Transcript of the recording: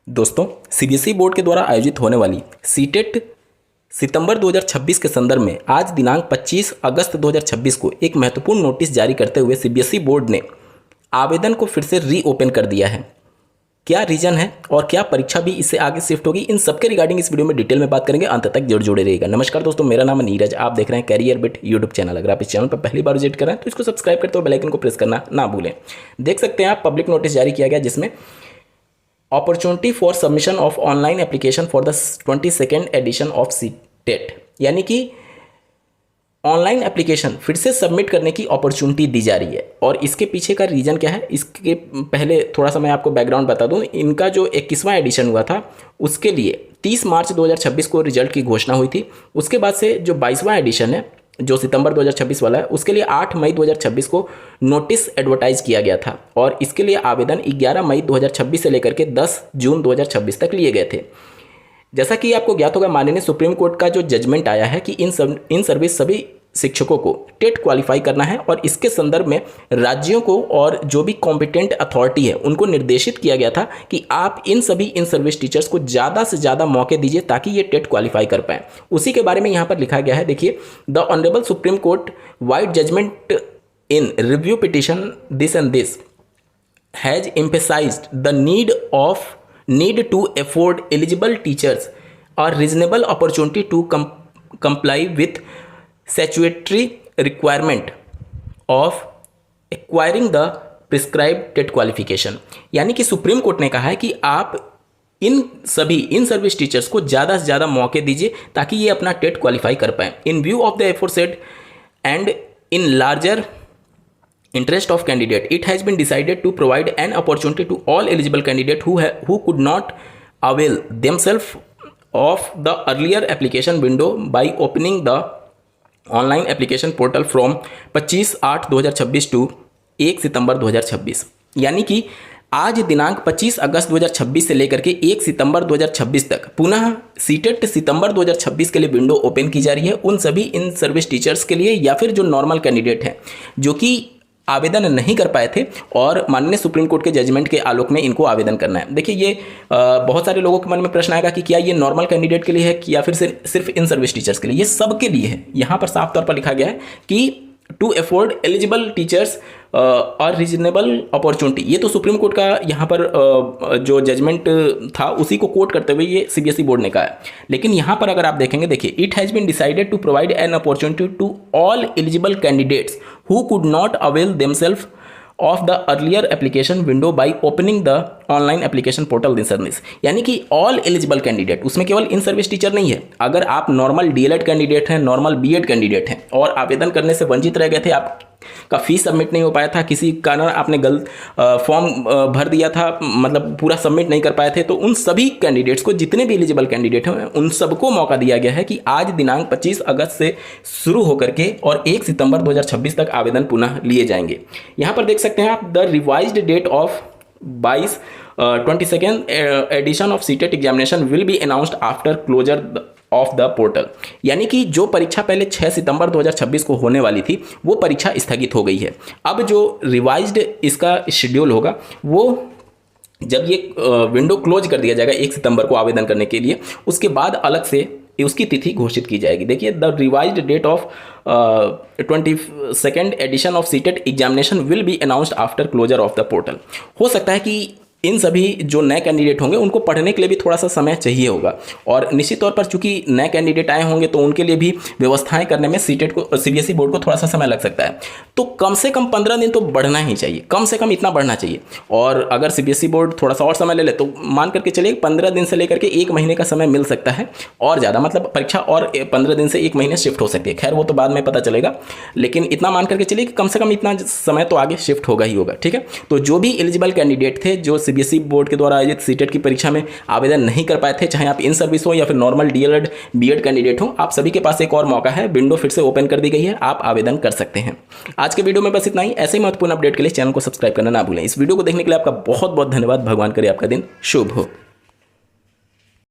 दोस्तों, CBSE board के द्वारा आयोजित होने वाली सीटेट सितंबर 2026 के संदर्भ में आज दिनांक 25 अगस्त 2026 को एक महत्वपूर्ण नोटिस जारी करते हुए सीबीएसई बोर्ड ने आवेदन को फिर से रीओपन कर दिया है। क्या रीजन है और क्या परीक्षा भी इससे आगे शिफ्ट होगी, इन सबके रिगार्डिंग इस वीडियो में डिटेल में बात करेंगे। अंत तक जरूर जुड़े रहिएगा। नमस्कार दोस्तों, मेरा नाम है नीरज, आप देख रहे हैं कैरियर बिट यूट्यूब चैनल। अगर आप इस चैनल पर पहली बार विजिट कर रहे हैं तो इसको सब्सक्राइब करते हुए बेल आइकन को प्रेस करना ना भूलें। देख सकते हैं आप, पब्लिक नोटिस जारी किया गया जिसमें opportunity for submission of online application for the 22nd edition of CTET, यानी कि ऑनलाइन एप्लीकेशन फिर से सबमिट करने की अपॉर्चुनिटी दी जा रही है। और इसके पीछे का रीज़न क्या है, इसके पहले थोड़ा सा मैं आपको बैकग्राउंड बता दूं। इनका जो 21वां एडिशन हुआ था उसके लिए 30 मार्च 2026 को रिजल्ट की घोषणा हुई थी। उसके बाद से जो 22वां एडिशन है जो सितंबर 2026 वाला है, उसके लिए 8 मई 2026 को नोटिस एडवर्टाइज किया गया था और इसके लिए आवेदन 11 मई 2026 से लेकर के 10 जून 2026 तक लिए गए थे। जैसा कि आपको ज्ञात होगा, माननीय सुप्रीम कोर्ट का जो जजमेंट आया है कि इन सर्विस सभी शिक्षकों को टेट क्वालिफाई करना है और इसके संदर्भ में राज्यों को और जो भी कॉम्पिटेंट अथॉरिटी है उनको निर्देशित किया गया था कि आप इन सभी इन सर्विस टीचर्स को ज़्यादा से ज़्यादा मौके दीजिए ताकि ये टेट क्वालिफाई कर पाएँ। उसी के बारे में यहाँ पर लिखा गया है। देखिए, the honourable Supreme Court vide judgment in review petition this and this has emphasised the need to afford eligible teachers a reasonable opportunity to comply with statutory requirement of acquiring the prescribed TET qualification। यानी कि supreme court ने कहा है कि आप in service teachers को ज़्यादा से ज़्यादा मौके दीजिए ताकि ये अपना टेट क्वालिफाई कर पाएँ। In view of the aforesaid and in larger interest of candidate, it has been decided to provide an opportunity to all eligible candidate who could not avail themselves of the earlier application window by opening the online application portal from 25/8/2026 to 1 सितंबर 2026। यानी कि आज दिनांक 25 अगस्त 2026 से लेकर के 1 सितंबर 2026 तक पुनः CTET सितंबर 2026 के लिए विंडो ओपन की जा रही है उन सभी इन सर्विस टीचर्स के लिए या फिर जो नॉर्मल कैंडिडेट हैं जो कि आवेदन नहीं कर पाए थे और माननीय सुप्रीम कोर्ट के जजमेंट के आलोक में इनको आवेदन करना है। देखिए, ये बहुत सारे लोगों के मन में प्रश्न आएगा कि क्या ये नॉर्मल कैंडिडेट के लिए है या फिर सिर्फ इन सर्विस टीचर्स के लिए। ये सब के लिए है। यहाँ पर साफ तौर पर लिखा गया है कि टू अफोर्ड एलिजिबल टीचर्स और रीजनेबल अपॉर्चुनिटी। ये तो सुप्रीम कोर्ट का यहाँ पर जो जजमेंट था उसी को कोट करते हुए ये सीबीएसई बोर्ड ने कहा है। लेकिन यहाँ पर अगर आप देखेंगे, देखिए, it has been decided to provide an opportunity to all eligible candidates who could not avail themselves of the earlier application window by opening the online application portal in service. यानी कि ऑल एलिजिबल कैंडिडेट, उसमें केवल in service teacher नहीं है। अगर आप normal DElEd candidate हैं, normal BEd candidate हैं और आवेदन करने से वंचित रह गए थे, आपका फीस सबमिट नहीं हो पाया था, किसी कारण आपने गलत फॉर्म भर दिया था, मतलब पूरा सबमिट नहीं कर पाए थे, तो उन सभी कैंडिडेट्स को, जितने भी एलिजिबल कैंडिडेट हैं, उन सबको मौका दिया गया है कि आज दिनांक 25 अगस्त से शुरू होकर के और 1 सितंबर 2026 तक आवेदन पुनः लिए जाएंगे। यहाँ पर देख सकते हैं आप, the revised date of 22nd edition of CTET examination will be announced after closure of the portal. यानी कि जो परीक्षा पहले 6 सितंबर 2026 को होने वाली थी वो परीक्षा स्थगित हो गई है। अब जो रिवाइज्ड इसका शेड्यूल होगा वो जब ये विंडो क्लोज कर दिया जाएगा 1 सितंबर को आवेदन करने के लिए, उसके बाद अलग से उसकी तिथि घोषित की जाएगी। देखिए, the revised date of 22nd edition of CTET examination will be announced after closure of the portal. हो सकता है कि इन सभी जो नए कैंडिडेट होंगे उनको पढ़ने के लिए भी थोड़ा सा समय चाहिए होगा और निश्चित तौर पर चूंकि नए कैंडिडेट आए होंगे तो उनके लिए भी व्यवस्थाएं करने में सीटेट को, सीबीएसई बोर्ड को थोड़ा सा समय लग सकता है। तो कम से कम 15 दिन तो बढ़ना ही चाहिए, कम से कम इतना बढ़ना चाहिए। और अगर सीबीएसई बोर्ड थोड़ा सा और समय ले ले तो मान करके चलिए 15 दिन से लेकर के 1 महीने का समय मिल सकता है और ज़्यादा, मतलब परीक्षा और 15 दिन से 1 महीने शिफ्ट हो सकती है। खैर, वो तो बाद में पता चलेगा, लेकिन इतना मान करके चलिए कि कम से कम इतना समय तो आगे शिफ्ट होगा ही होगा। ठीक है, तो जो भी एलिजिबल कैंडिडेट थे जो सीबीएसई बोर्ड के द्वारा आयोजित सीटेट की परीक्षा में आवेदन नहीं कर पाए थे, चाहे आप इन सर्विस हो या फिर नॉर्मल डीएलएड बीएड कैंडिडेट हो, आप सभी के पास एक और मौका है। विंडो फिर से ओपन कर दी गई है, आप आवेदन कर सकते हैं। आज के वीडियो में बस इतना ही। ऐसे ही महत्वपूर्ण अपडेट के लिए चैनल को सब्सक्राइब करना ना भूलें। इस वीडियो को देखने के लिए आपका बहुत बहुत धन्यवाद। भगवान करे आपका दिन शुभ हो।